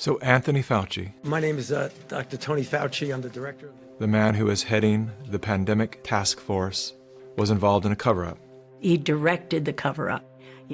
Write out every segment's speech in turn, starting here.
So Anthony Fauci, My name is Dr. Tony Fauci. I'm the director. the man who is heading the Plandemic task force, was involved in a cover-up. He directed the cover-up.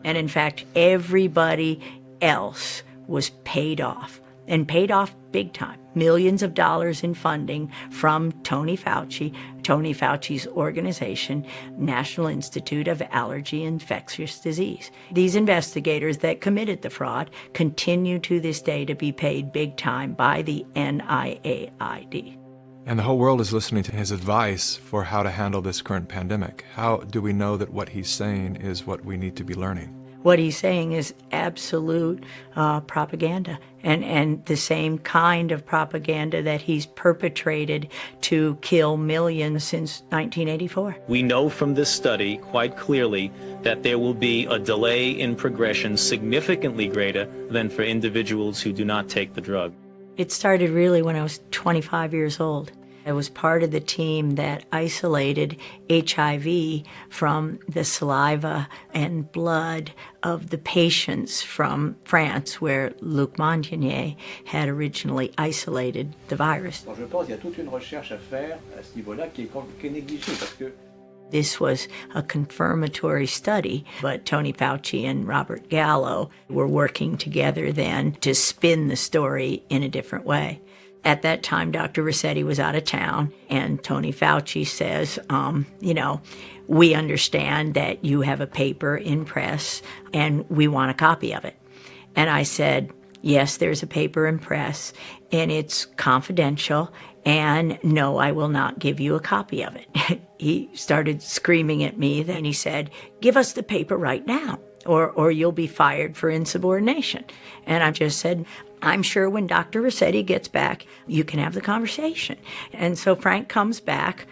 And in fact, everybody else was paid off, and paid off big time. Millions of dollars in funding from Tony Fauci's organization, National Institute of Allergy and Infectious Disease. These investigators that committed the fraud continue to this day to be paid big time by the NIAID. And the whole world is listening to his advice for how to handle this current pandemic. How do we know that what he's saying is what we need to be learning? What he's saying is absolute propaganda, and the same kind of propaganda that he's perpetrated to kill millions since 1984. We know from this study quite clearly that there will be a delay in progression significantly greater than for individuals who do not take the drug. It started really when I was 25 years old. I was part of the team that isolated HIV from the saliva and blood of the patients from France, where Luc Montagnier had originally isolated the virus. Je pense qu'il y a toute une recherche à faire à ce niveau-là qui est négligée parce que This was a confirmatory study, but Tony Fauci and Robert Gallo were working together then to spin the story in a different way. At that time, Dr. Rossetti was out of town, and Tony Fauci says, we understand that you have a paper in press, and we want a copy of it. And I said, yes, there's a paper in press, and it's confidential, and no, I will not give you a copy of it. He started screaming at me, then he said, give us the paper right now, or you'll be fired for insubordination. And I just said, I'm sure when Dr. Rossetti gets back, you can have the conversation. And so Frank comes back,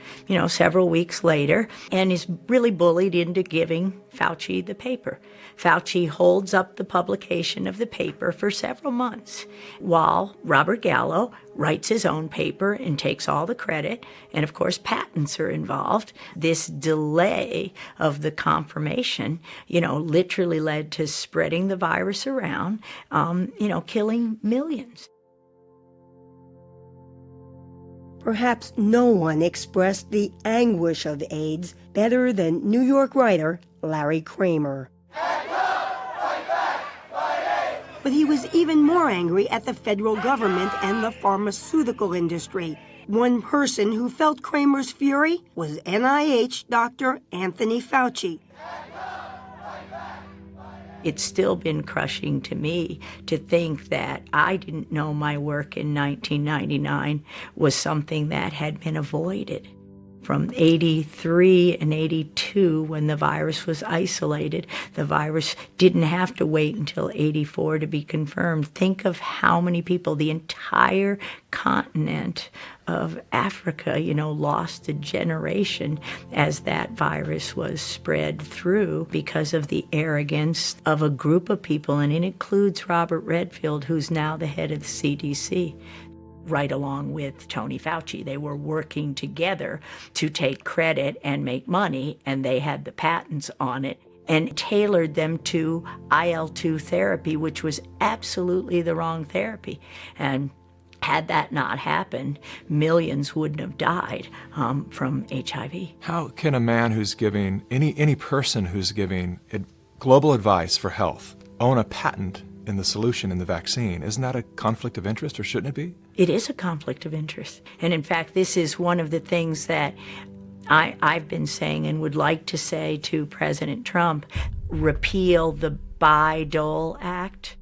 several weeks later, and is really bullied into giving Fauci the paper. Fauci holds up the publication of the paper for several months, while Robert Gallo writes his own paper and takes all the credit, and of course patents are involved. This delay of the confirmation, literally led to spreading the virus around, killing millions. Perhaps no one expressed the anguish of AIDS better than New York writer Larry Kramer. But he was even more angry at the federal government and the pharmaceutical industry. One person who felt Kramer's fury was NIH Dr. Anthony Fauci. It's still been crushing to me to think that I didn't know my work in 1999 was something that had been avoided. From 83 and 82, when the virus was isolated, the virus didn't have to wait until 84 to be confirmed. Think of how many people, the entire continent of Africa, lost a generation as that virus was spread through because of the arrogance of a group of people, and it includes Robert Redfield, who's now the head of the CDC. Right along with Tony Fauci. They were working together to take credit and make money, and they had the patents on it and tailored them to IL-2 therapy, which was absolutely the wrong therapy. And had that not happened, millions wouldn't have died from HIV. How can a man who's giving, any person who's giving global advice for health, own a patent in the solution in the vaccine? Isn't that a conflict of interest, or shouldn't it be? It is a conflict of interest. And in fact, this is one of the things that I've been saying and would like to say to President Trump: repeal the Bayh-Dole Act.